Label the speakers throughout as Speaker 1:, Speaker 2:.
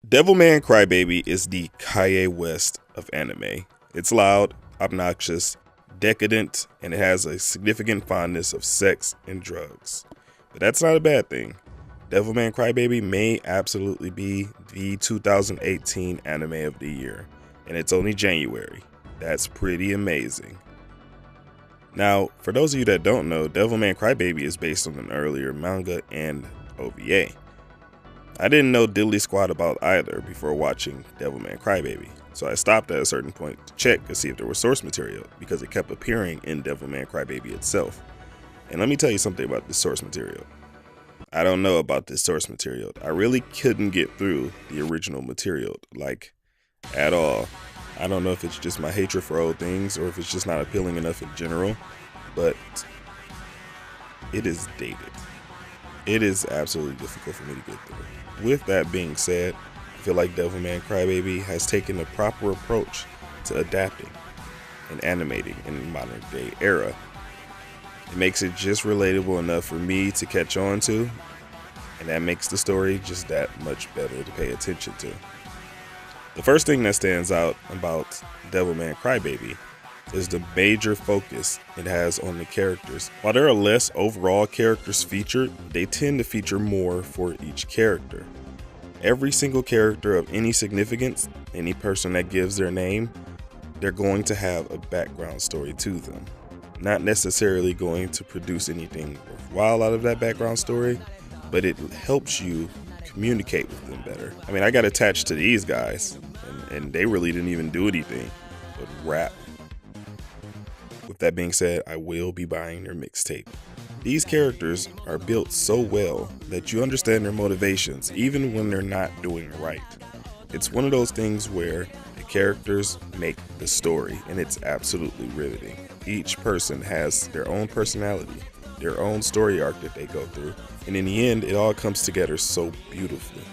Speaker 1: Devilman Crybaby is the Kanye West of anime. It's loud, obnoxious, decadent, and it has a significant fondness of sex and drugs. But that's not a bad thing. Devilman Crybaby may absolutely be the 2018 anime of the year, and it's only January. That's pretty amazing. Now, for those of you that don't know, Devilman Crybaby is based on an earlier manga and OVA. I didn't know diddly squat about either before watching Devilman Crybaby, so I stopped at a certain point to check to see if there was source material because it kept appearing in Devilman Crybaby itself. And let me tell you something about this source material. I don't know about this source material. I really couldn't get through the original material, like, at all. I don't know if it's just my hatred for old things or if it's just not appealing enough in general, but it is dated. It is absolutely difficult for me to get through. With that being said, I feel like Devilman Crybaby has taken the proper approach to adapting and animating in the modern day era. It makes it just relatable enough for me to catch on to, and that makes the story just that much better to pay attention to. The first thing that stands out about Devilman Crybaby is the major focus it has on the characters. While there are less overall characters featured, they tend to feature more for each character. Every single character of any significance, any person that gives their name, they're going to have a background story to them. Not necessarily going to produce anything worthwhile out of that background story, but it helps you communicate with them better. I mean, I got attached to these guys, and they really didn't even do anything but rap. With that being said, I will be buying their mixtape. These characters are built so well that you understand their motivations even when they're not doing right. It's one of those things where the characters make the story, and it's absolutely riveting. Each person has their own personality, their own story arc that they go through, and in the end, it all comes together so beautifully.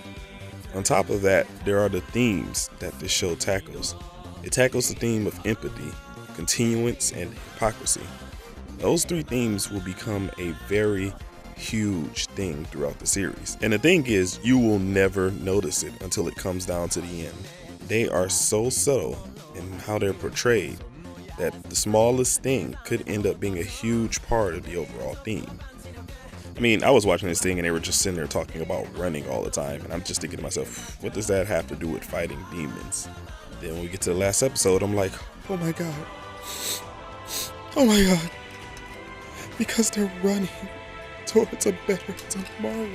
Speaker 1: On top of that, there are the themes that the show tackles. It tackles the theme of empathy, continuance, and hypocrisy. Those three themes will become a very huge thing throughout the series. And the thing is, you will never notice it until it comes down to the end. They are so subtle in how they're portrayed that the smallest thing could end up being a huge part of the overall theme. I mean, I was watching this thing and they were just sitting there talking about running all the time, and I'm just thinking to myself, what does that have to do with fighting demons? Then when we get to the last episode, I'm like, oh my god. Oh my god. Because they're running towards a better tomorrow.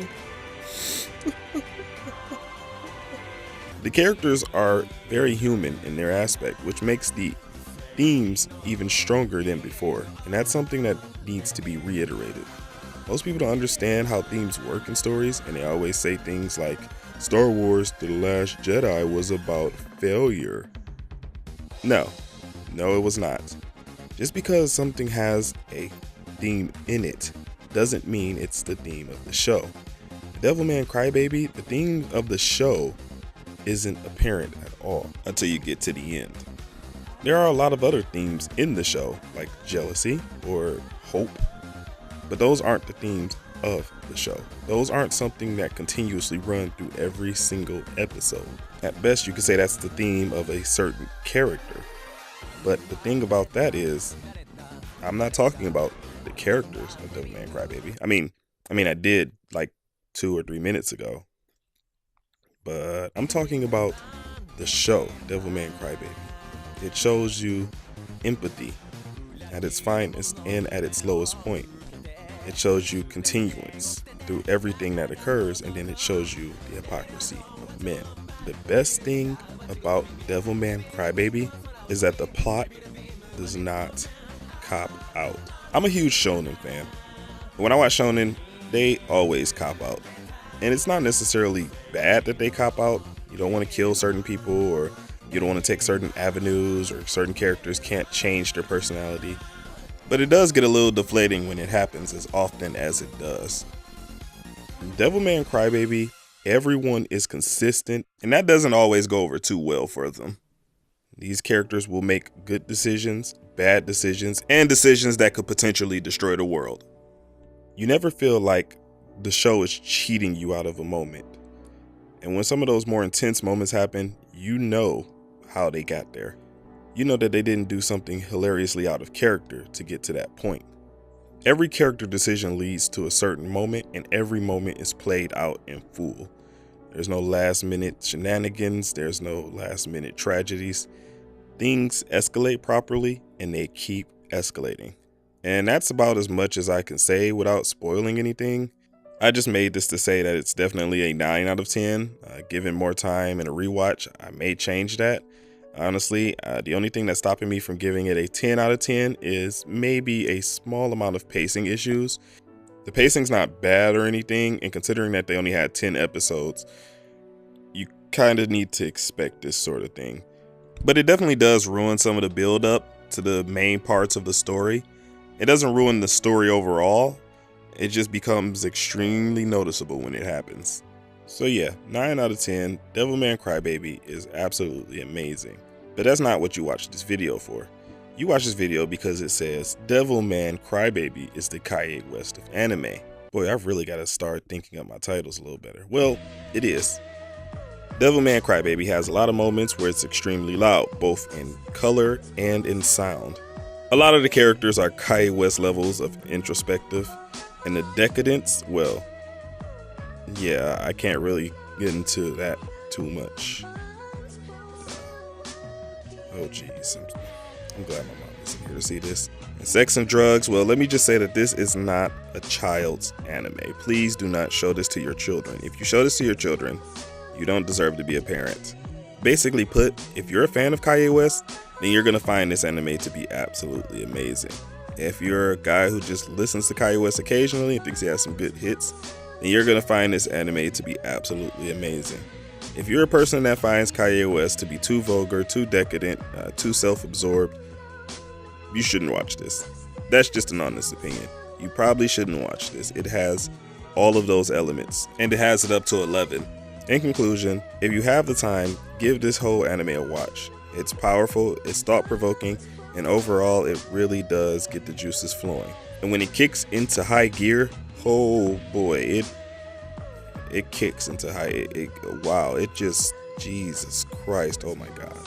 Speaker 1: The characters are very human in their aspect, which makes the themes even stronger than before, and that's something that needs to be reiterated. Most people don't understand how themes work in stories, and they always say things like, Star Wars The Last Jedi was about failure. No, it was not. Just because something has a theme in it doesn't mean it's the theme of the show. Devilman Crybaby, the theme of the show isn't apparent at all until you get to the end. There are a lot of other themes in the show, like jealousy or hope, but those aren't the themes of the show. Those aren't something that continuously run through every single episode. At best, you could say that's the theme of a certain character. But the thing about that is, I'm not talking about the characters of Devilman Crybaby. I mean, I did like 2 or 3 minutes ago. But I'm talking about the show, Devilman Crybaby. It shows you empathy at its finest and at its lowest point. It shows you continuance through everything that occurs, and then it shows you the hypocrisy of men. The best thing about Devilman Crybaby is that the plot does not cop out. I'm a huge shonen fan. When I watch shonen, they always cop out. And it's not necessarily bad that they cop out. You don't want to kill certain people, or you don't want to take certain avenues, or certain characters can't change their personality. But it does get a little deflating when it happens as often as it does. Devilman Crybaby, everyone is consistent, and that doesn't always go over too well for them. These characters will make good decisions, bad decisions, and decisions that could potentially destroy the world. You never feel like the show is cheating you out of a moment. And when some of those more intense moments happen, you know how they got there. You know that they didn't do something hilariously out of character to get to that point. Every character decision leads to a certain moment, and every moment is played out in full. There's no last minute shenanigans, there's no last minute tragedies. Things escalate properly, and they keep escalating. And that's about as much as I can say without spoiling anything. I just made this to say that it's definitely a 9 out of 10. Given more time and a rewatch, I may change that. Honestly, the only thing that's stopping me from giving it a 10 out of 10 is maybe a small amount of pacing issues. The pacing's not bad or anything, and considering that they only had 10 episodes, you kind of need to expect this sort of thing. But it definitely does ruin some of the build up to the main parts of the story. It doesn't ruin the story overall, it just becomes extremely noticeable when it happens. So yeah, 9 out of 10, Devilman Crybaby is absolutely amazing. But that's not what you watched this video for. You watched this video because it says Devilman Crybaby is the Kanye West of anime. Boy, I've really got to start thinking up my titles a little better. Well, it is. Devilman Crybaby has a lot of moments where it's extremely loud, both in color and in sound. A lot of the characters are Kanye West levels of introspective, and the decadence, well, yeah, I can't really get into that too much. Oh geez, I'm glad my mom isn't here to see this. And sex and drugs, well, let me just say that this is not a child's anime. Please do not show this to your children. If you show this to your children, you don't deserve to be a parent. Basically put, if you're a fan of Kanye West, then you're going to find this anime to be absolutely amazing. If you're a guy who just listens to Kanye West occasionally and thinks he has some good hits, then you're going to find this anime to be absolutely amazing. If you're a person that finds Kanye West to be too vulgar, too decadent, too self-absorbed, you shouldn't watch this. That's just an honest opinion. You probably shouldn't watch this. It has all of those elements, and it has it up to 11. In conclusion, if you have the time, give this whole anime a watch. It's powerful, it's thought-provoking, and overall it really does get the juices flowing. And when it kicks into high gear, oh boy, it kicks into high, wow, it just, Jesus Christ, oh my God.